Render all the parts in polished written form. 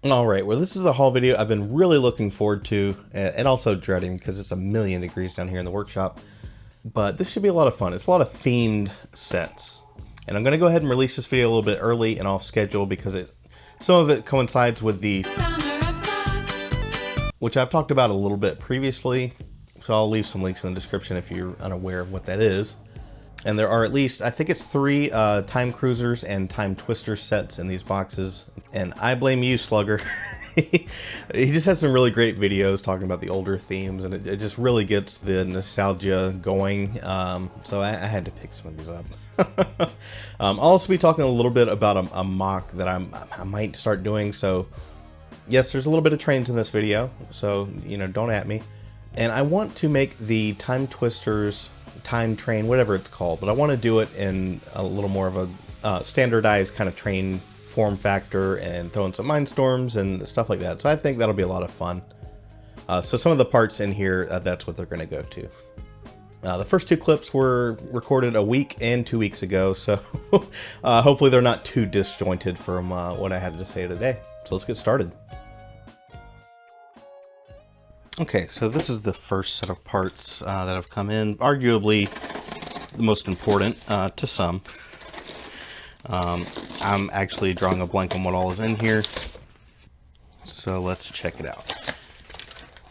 Alright, well this is a haul video I've been really looking forward to, and also dreading because it's a million degrees down here in the workshop. But this should be a lot of fun. It's a lot of themed sets. And I'm going to go ahead and release this video a little bit early and off schedule because some of it coincides with the Summer of Slug, which I've talked about a little bit previously. So I'll leave some links in the description if you're unaware of what that is. And there are at least, I think it's 3 Time Cruisers and Time Twister sets in these boxes. And I blame you, Slugger. He just has some really great videos talking about the older themes, and it just really gets the nostalgia going. So I had to pick some of these up. I'll also be talking a little bit about a mock that I might start doing. So yes, there's a little bit of trains in this video, so don't at me. And I want to make the Time Twisters time train, whatever it's called, but I want to do it in a little more of a standardized kind of train form factor and throw in some mindstorms and stuff like that. So I think that'll be a lot of fun. So some of the parts in here, that's what they're going to go to. The first 2 clips were recorded a week and 2 weeks ago, so hopefully they're not too disjointed from what I had to say today. So let's get started. Okay, so this is the first set of parts that have come in, arguably the most important to some. I'm actually drawing a blank on what all is in here, so let's check it out.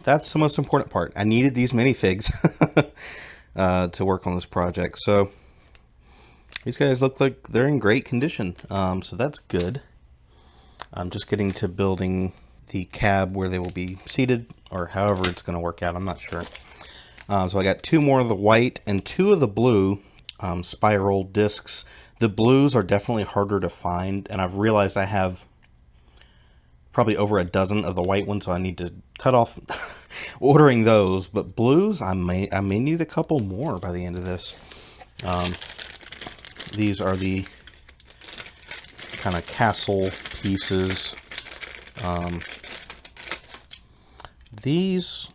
That's the most important part. I needed these minifigs to work on this project, so these guys look like they're in great condition, so that's good. I'm just getting to building the cab where they will be seated, or however it's going to work out, I'm not sure. So I got 2 more of the white and 2 of the blue spiral discs. The blues are definitely harder to find, and I've realized I have probably over a dozen of the white ones, so I need to cut off ordering those. But blues, I may need a couple more by the end of this. These are the kind of castle pieces. These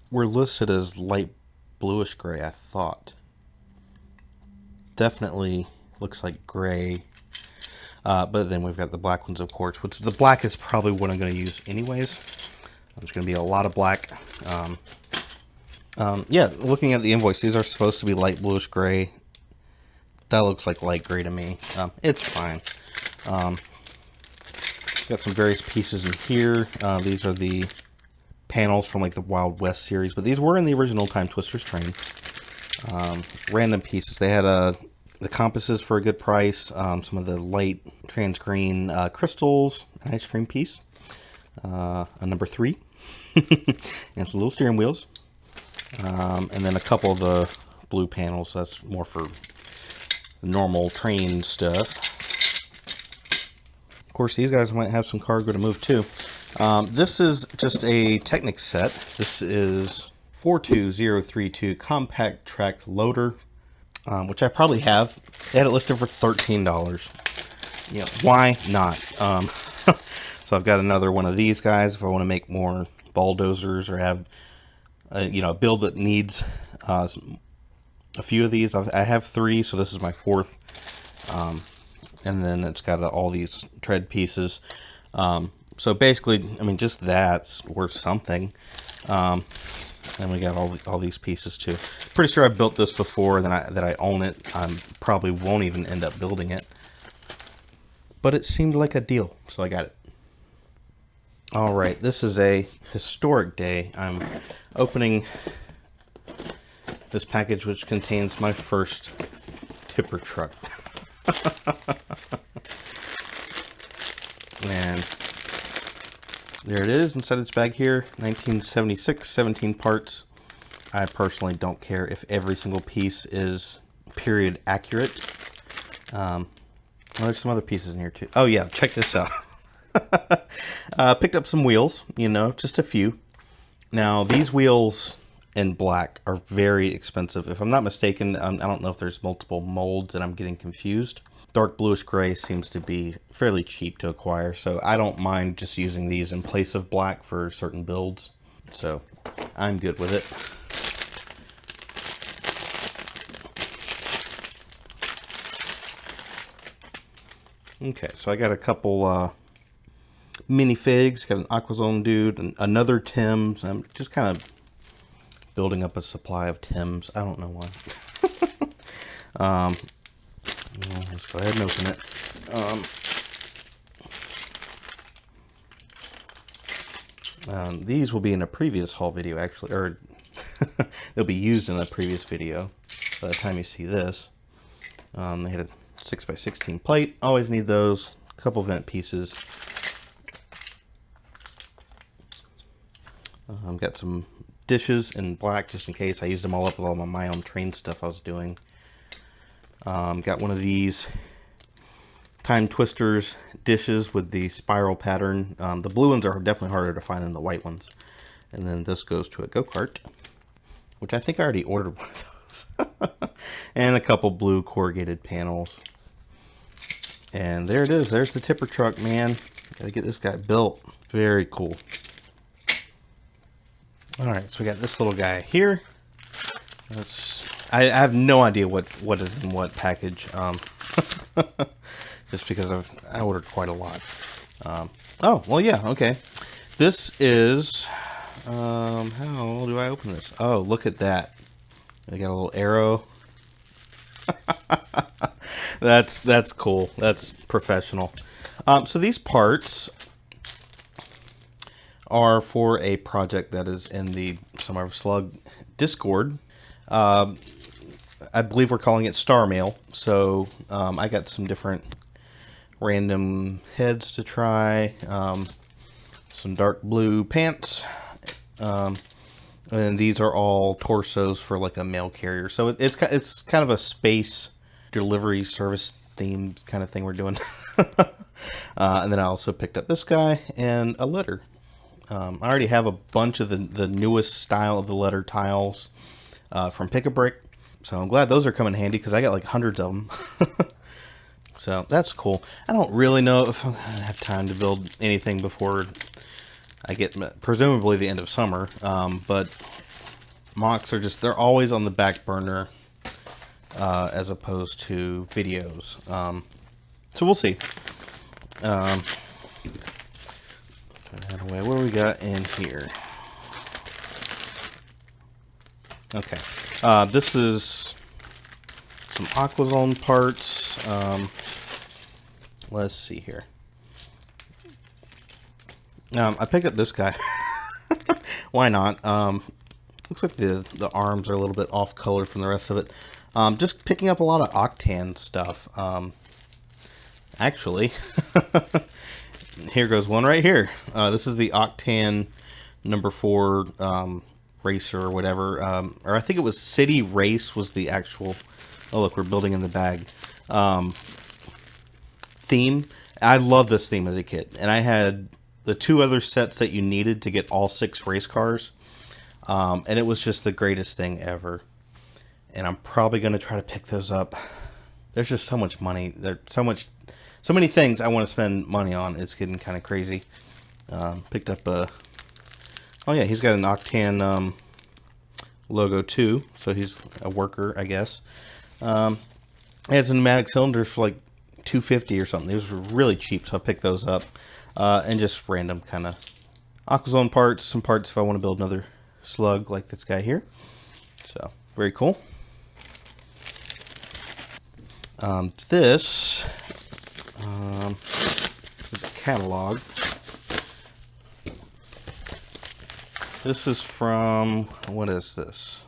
were listed as light bluish gray, I thought. Definitely looks like gray. But then we've got the black ones, of course, which the black is probably what I'm going to use anyways. There's going to be a lot of black. Yeah, looking at the invoice, these are supposed to be light bluish gray. That looks like light gray to me. It's fine. Got some various pieces in here. These are the panels from like the Wild West series, but these were in the original Time Twisters train. Random pieces. They had the compasses for a good price, some of the light trans green crystals, an ice cream piece, a number 3, and some little steering wheels, and then a couple of the blue panels. That's more for the normal train stuff. Of course, these guys might have some cargo to move too. This is just a Technic set. This is 42032 compact track loader, which I probably have. They had it listed for $13. Yeah, why not? So I've got another one of these guys if I want to make more bulldozers or have a build that needs a few of these. I have 3, so this is my 4th. And then it's got all these tread pieces. So basically, I mean, just that's worth something. And we got all these pieces too. Pretty sure I built this before, that I own it. I probably won't even end up building it. But it seemed like a deal, so I got it. Alright, this is a historic day. I'm opening this package, which contains my first tipper truck. And there it is inside its bag here. 1976, 17 parts. I personally don't care if every single piece is period accurate. There's some other pieces in here too. Oh yeah, check this out. Picked up some wheels, just a few. Now these wheels in black are very expensive. If I'm not mistaken, I don't know if there's multiple molds and I'm getting confused. Dark bluish gray seems to be fairly cheap to acquire, so I don't mind just using these in place of black for certain builds. So I'm good with it. Okay, so I got a couple minifigs. Got an Aquazone dude, and another Tim's. I'm just kind of building up a supply of Tim's. I don't know why. Let's go ahead and open it. These will be in a previous haul video, actually, or they'll be used in a previous video by the time you see this. They had a 6x16 plate. Always need those. A couple vent pieces. Got some dishes in black just in case. I used them all up with all my own train stuff I was doing. Got one of these Time Twisters dishes with the spiral pattern. The blue ones are definitely harder to find than the white ones. And then this goes to a go-kart, which I think I already ordered one of those. And a couple blue corrugated panels. And there it is. There's the tipper truck, man. Gotta get this guy built. Very cool. Alright, so we got this little guy here. I have no idea what is in what package. Just because I ordered quite a lot. Oh, well, yeah, okay. This is, how do I open this? Oh, look at that. They got a little arrow. That's cool. That's professional. So these parts are for a project that is in the Summer of Slug Discord. I believe we're calling it Star Mail. So I got some different random heads to try. Some dark blue pants. And these are all torsos for like a mail carrier. So it's kind of a space delivery service themed kind of thing we're doing. And then I also picked up this guy and a letter. I already have a bunch of the newest style of the letter tiles from Pick-a-Brick. So I'm glad those are coming handy because I got like hundreds of them. So that's cool. I don't really know if I'm going to have time to build anything before I get presumably the end of summer. But mocks are they're always on the back burner as opposed to videos. So we'll see. Away. What do we got in here? Okay. This is some Aquazone parts. Let's see here. I picked up this guy. Why not? Looks like the arms are a little bit off color from the rest of it. Just picking up a lot of Octan stuff. Actually, here goes one right here. This is the Octan number 4 racer or whatever. Or I think it was City Race was the actual... Oh, look, we're building in the bag. Theme. I loved this theme as a kid. And I had the 2 other sets that you needed to get all 6 race cars. And it was just the greatest thing ever. And I'm probably going to try to pick those up. There's just so much money. There's so many things I want to spend money on. It's getting kind of crazy. Picked up a... Oh yeah, he's got an Octan logo too. So he's a worker, I guess. It has a pneumatic cylinder for like $250 or something. These were really cheap, so I picked those up. And just random kind of Aquazone parts. Some parts if I want to build another slug like this guy here. So, very cool. This is a catalog. This is from, what is this?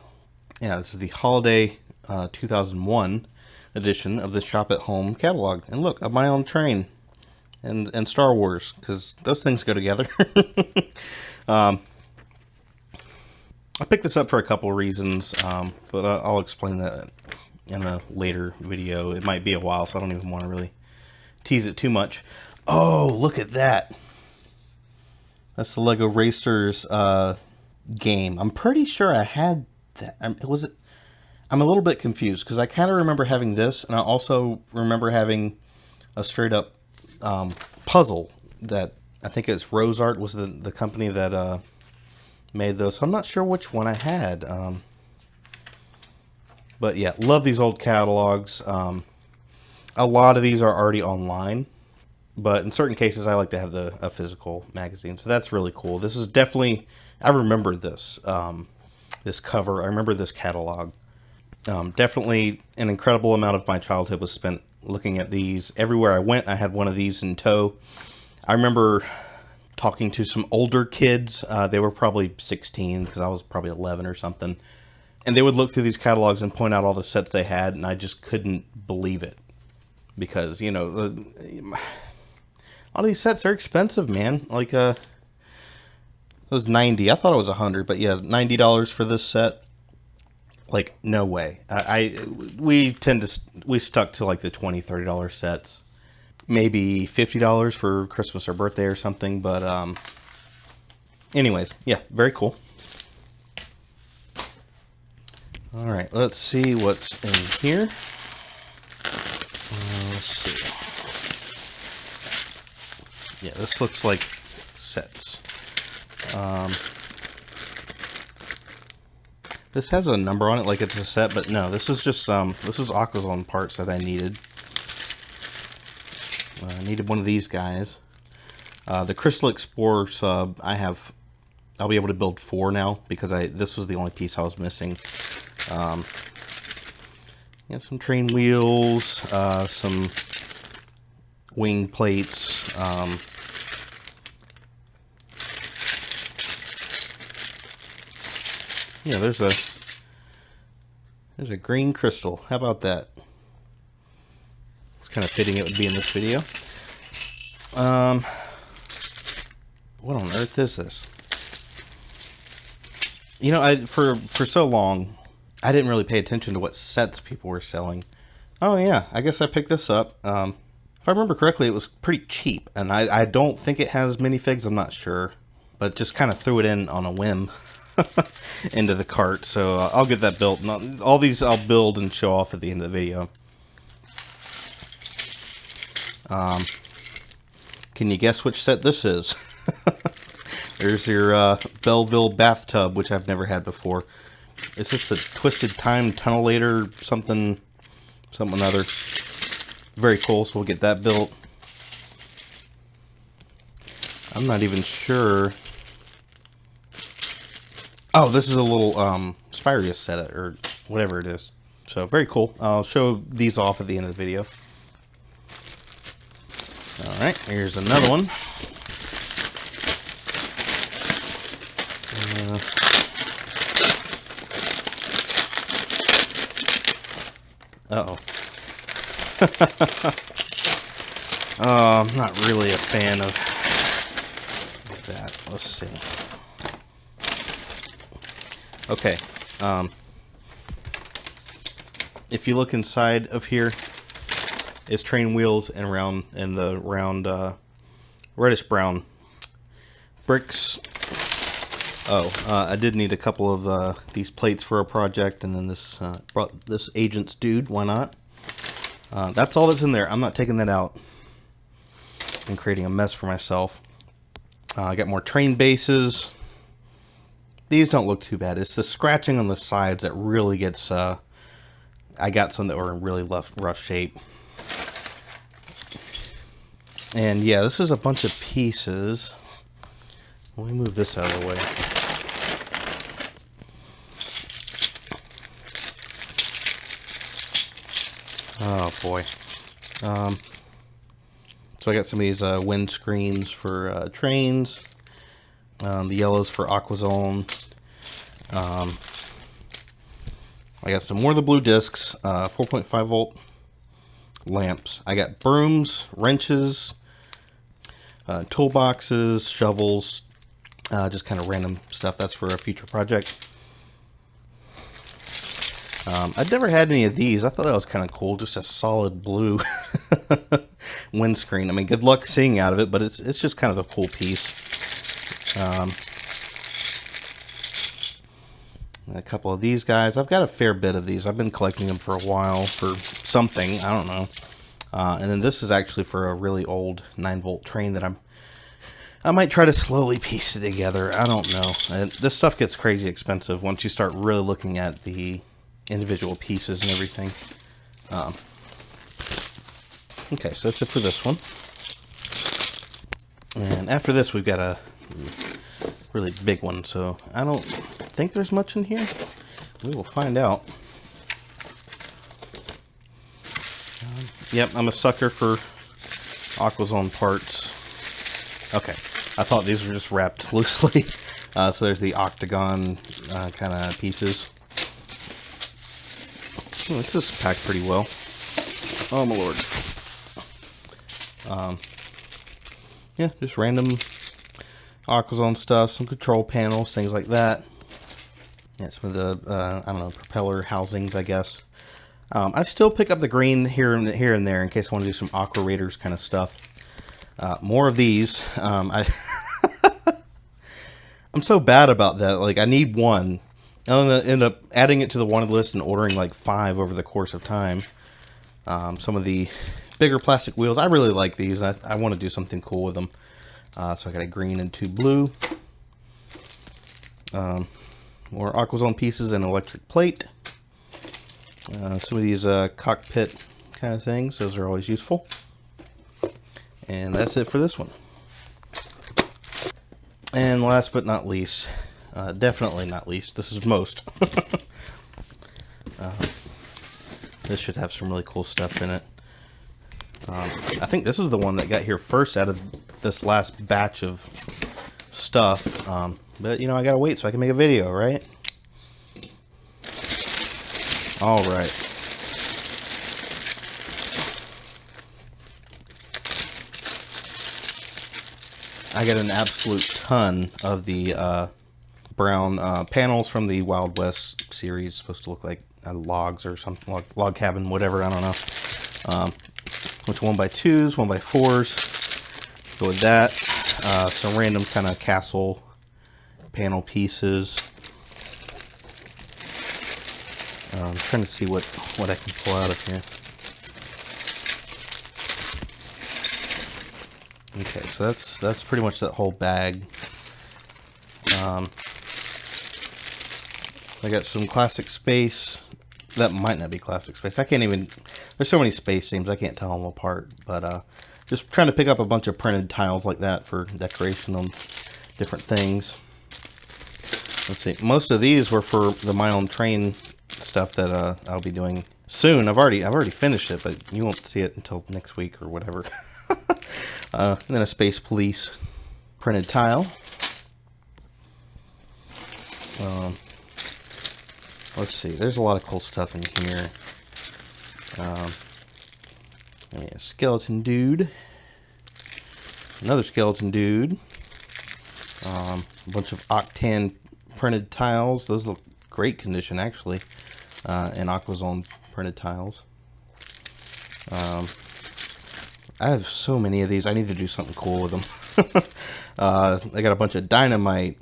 Yeah, this is the Holiday 2001 edition of the Shop at Home catalog. And look, I'm my own train and Star Wars, because those things go together. I picked this up for a couple of reasons, but I'll explain that in a later video. It might be a while, so I don't even want to really tease it too much. Oh, look at that. That's the Lego Racers game. I'm pretty sure I had that. I'm a little bit confused because I kind of remember having this, and I also remember having a straight up puzzle that I think it's Rose Art was the company that made those. So I'm not sure which one I had. But yeah, love these old catalogs. A lot of these are already online. But in certain cases, I like to have a physical magazine. So that's really cool. This is definitely, I remember this, this cover. I remember this catalog. Definitely an incredible amount of my childhood was spent looking at these. Everywhere I went, I had one of these in tow. I remember talking to some older kids. They were probably 16 because I was probably 11 or something. And they would look through these catalogs and point out all the sets they had, and I just couldn't believe it. Because, you know, a lot of these sets are expensive, man. Like, it was 90. I thought it was 100, but yeah, $90 for this set. Like, no way. We stuck to like the $20, $30 sets. Maybe $50 for Christmas or birthday or something, but anyways, yeah, very cool. All right, let's see what's in here. Let's see. Yeah, this looks like sets. This has a number on it like it's a set, but no, this is just this was Aquazone parts that I needed. I needed one of these guys. The Crystal Explorer sub, I'll be able to build 4 now because this was the only piece I was missing. Some train wheels, some wing plates. Yeah, there's a green crystal. How about that? It's kind of fitting it would be in this video. What on earth is this? You know, for so long, I didn't really pay attention to what sets people were selling. Oh yeah, I guess I picked this up. If I remember correctly, it was pretty cheap, and I don't think it has minifigs. I'm not sure, but just kind of threw it in on a whim into the cart. So I'll get that built. All these I'll build and show off at the end of the video. Can you guess which set this is? There's your Belleville bathtub, which I've never had before. Is this the Twisted Time Tunnellator something other? Very cool, so we'll get that built. I'm not even sure. Oh, this is a little Spirius set, or whatever it is. So, very cool. I'll show these off at the end of the video. Alright, here's another one. Uh-oh. Oh, I'm not really a fan of that. Let's see. Okay. If you look inside of here, it's train wheels and the round reddish brown bricks. Oh, I did need a couple of these plates for a project, and then this brought this Agent's Dude. Why not? That's all that's in there. I'm not taking that out and creating a mess for myself. I got more train bases. These don't look too bad. It's the scratching on the sides that really gets... I got some that were in really rough shape. And yeah, this is a bunch of pieces. Let me move this out of the way. Oh boy. So I got some of these wind screens for trains. The yellows for Aquazone. I got some more of the blue discs. 4.5 volt lamps. I got brooms, wrenches, toolboxes, shovels. Just kind of random stuff. That's for a future project. I'd never had any of these. I thought that was kind of cool. Just a solid blue windscreen. I mean, good luck seeing out of it, but it's just kind of a cool piece. A couple of these guys. I've got a fair bit of these. I've been collecting them for a while for something. I don't know. And then this is actually for a really old 9-volt train that I might try to slowly piece it together. I don't know. And this stuff gets crazy expensive once you start really looking at the individual pieces and everything. Okay, so that's it for this one. And after this, we've got a really big one, so I don't think there's much in here. We will find out. Yep, I'm a sucker for Aquazone parts. Okay, I thought these were just wrapped loosely. So there's the octagon kind of pieces. Oh, this is packed pretty well. Oh my lord. Yeah, just random Aquazone stuff, some control panels, things like that. Yeah, some of the, I don't know, propeller housings, I guess. I still pick up the green here and there in case I want to do some Aqua Raiders kind of stuff. More of these. I'm so bad about that. Like, I need one. I'm going to end up adding it to the wanted list and ordering like 5 over the course of time. Some of the bigger plastic wheels, I really like these. I want to do something cool with them. So I got a green and 2 blue. More Aquazone pieces and electric plate. Some of these cockpit kind of things, those are always useful. And that's it for this one. And last but not least, definitely not least, this is most. This should have some really cool stuff in it. I think this is the one that got here first out of this last batch of stuff. But, you know, I gotta wait so I can make a video, right? Alright. I got an absolute ton of the brown panels from the Wild West series. Supposed to look like logs or something, log cabin, whatever, I don't know. Which 1x2s, 1x4s. Go with that. Some random kind of castle panel pieces. I'm trying to see what I can pull out of here. Okay, so that's pretty much that whole bag. I got some classic space. That might not be classic space. I can't even. There's so many space themes I can't tell them apart. But just trying to pick up a bunch of printed tiles like that for decoration on different things. Let's see. Most of these were for the My Own Train stuff that I'll be doing soon. I've already finished it, but you won't see it until next week or whatever. And then a Space Police printed tile. Let's see. There's a lot of cool stuff in here. A skeleton dude. Another skeleton dude. A bunch of Octan printed tiles. Those look great condition, actually. And Aquazone printed tiles. I have so many of these. I need to do something cool with them. I got a bunch of dynamite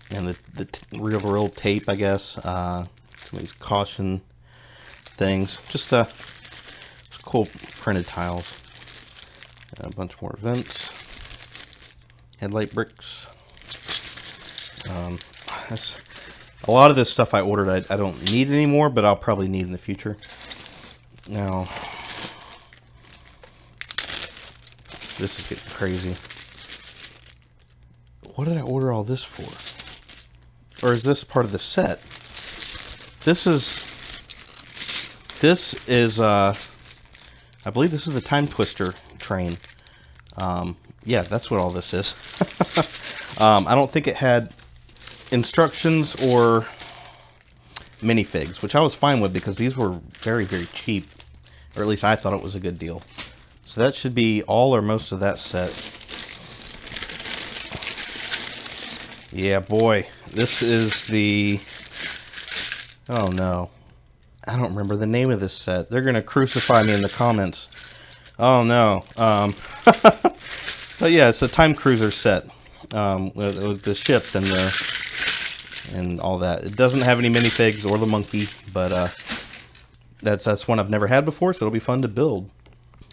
and the real tape, I guess. Some of these caution things. Just cool printed tiles. A bunch more vents. Headlight bricks. A lot of this stuff I ordered I don't need anymore, but I'll probably need in the future. Now, this is getting crazy. What did I order all this for? Or is this part of the set? This is I believe this is the Time Twister train. Yeah, that's what all this is. I don't think it had instructions or minifigs, which I was fine with because these were very, very cheap. Or at least I thought it was a good deal. So that should be all or most of that set. Yeah, boy. This is the... Oh, no. I don't remember the name of this set. They're going to crucify me in the comments. Oh, no. But yeah, it's a Time Cruiser set. With the ship and all that. It doesn't have any minifigs or the monkey, but that's one I've never had before, so it'll be fun to build.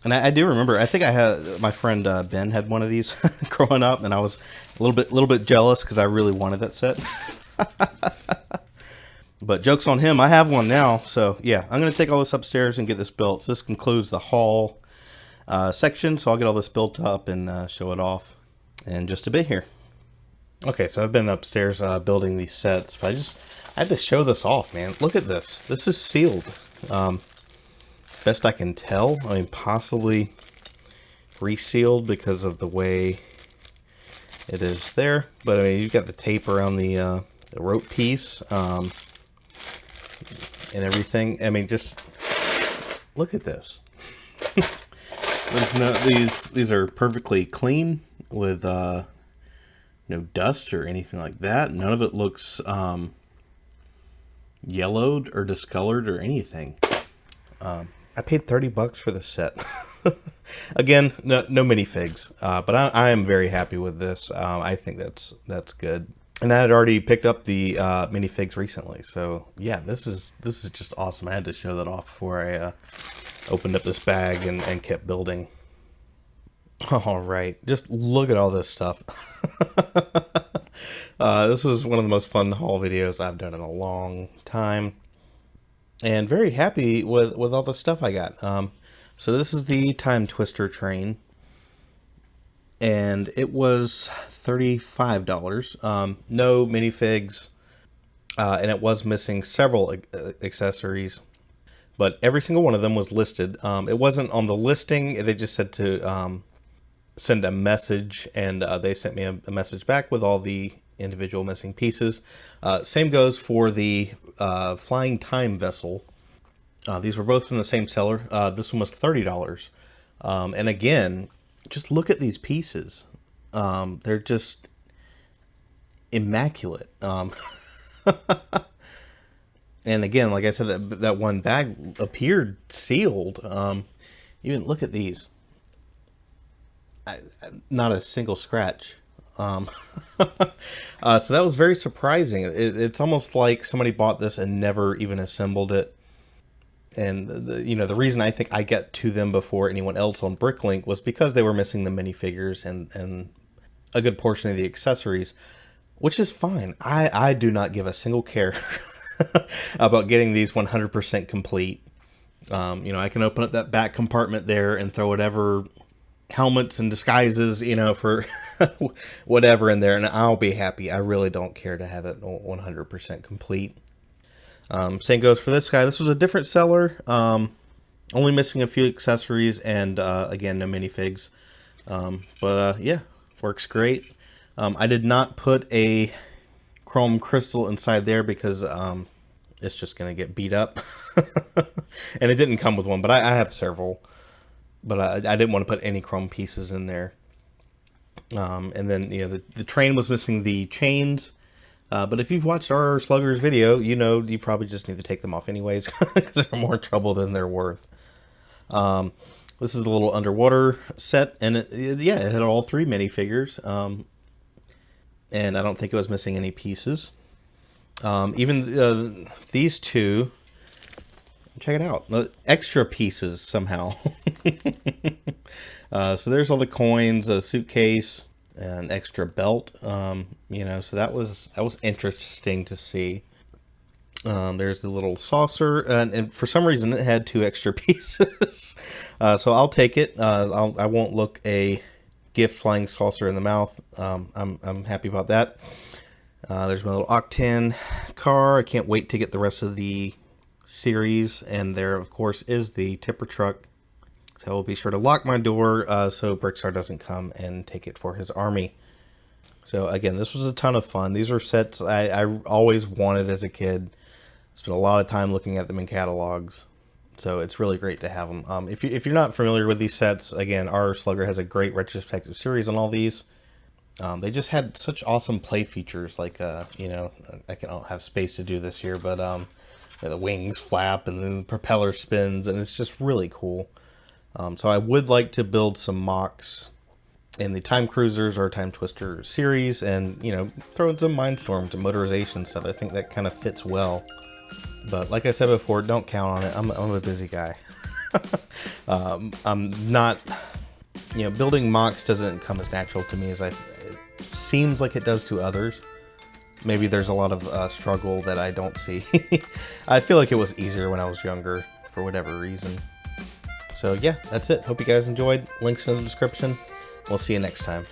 And I do remember, I think I had, my friend Ben had one of these growing up, and I was a little bit jealous because I really wanted that set. But joke's on him, I have one now, so yeah, I'm going to take all this upstairs and get this built. So this concludes the haul. section, so I'll get all this built up and show it off in just a bit here. Okay, so I've been upstairs building these sets, but I had to show this off, man. Look at this. This is sealed. Best I can tell. I mean, possibly resealed because of the way it is there. But I mean, you've got the tape around the rope piece and everything. I mean, just look at this. There's no, these are perfectly clean with no dust or anything like that. None of it looks yellowed or discolored or anything. I paid $30 for this set. Again, no minifigs, but I am very happy with this. I think that's good. And I had already picked up the minifigs recently, so yeah, this is just awesome. I had to show that off before I opened up this bag and kept building. All right, just look at all this stuff. This is one of the most fun haul videos I've done in a long time. And very happy with all the stuff I got. So this is the Time Twister train. And it was $35. No minifigs. And it was missing several accessories. But every single one of them was listed. It wasn't on the listing. They just said to send a message. And they sent me a message back with all the individual missing pieces. Same goes for the Flying Time Vessel. These were both from the same seller. This one was $30. And again, just look at these pieces. They're just immaculate. And again, like I said, that one bag appeared sealed. Even look at these. Not a single scratch. So that was very surprising. It's almost like somebody bought this and never even assembled it. And the reason I think I get to them before anyone else on Bricklink was because they were missing the minifigures and a good portion of the accessories, which is fine. I do not give a single care about getting these 100% complete. I can open up that back compartment there and throw whatever helmets and disguises, for whatever in there, and I'll be happy. I really don't care to have it 100% complete. Same goes for this guy. This was a different seller, only missing a few accessories, and again, no minifigs. Yeah, works great. I did not put a chrome crystal inside there because it's just going to get beat up. And it didn't come with one, but I have several. But I didn't want to put any chrome pieces in there. And then, the train was missing the chains. But if you've watched our Slugger's video, you probably just need to take them off anyways, because they're more trouble than they're worth. This is the little underwater set, and it had all 3 minifigures. And I don't think it was missing any pieces. Even these 2, check it out, the extra pieces somehow. So there's all the coins, a suitcase, an extra belt, so that was interesting to see. There's the little saucer, and for some reason it had 2 extra pieces. So I'll take it. I won't look a gift flying saucer in the mouth. I'm happy about that. There's my little Octane car. I can't wait to get the rest of the series, and there of course is the tipper truck. So I will be sure to lock my door so Brickstar doesn't come and take it for his army. So again, this was a ton of fun. These were sets I always wanted as a kid. Spent a lot of time looking at them in catalogs. So it's really great to have them. If you're not familiar with these sets, again, our Slugger has a great retrospective series on all these. They just had such awesome play features, like I don't have space to do this here, but the wings flap and then the propeller spins, and it's just really cool. So I would like to build some mocks in the Time Cruisers or Time Twister series, and throw in some Mindstorms and motorization stuff. I think that kind of fits well. But like I said before, don't count on it. I'm a busy guy. I'm not, building mocks doesn't come as natural to me as it seems like it does to others. Maybe there's a lot of struggle that I don't see. I feel like it was easier when I was younger for whatever reason. So yeah, that's it. Hope you guys enjoyed. Links in the description. We'll see you next time.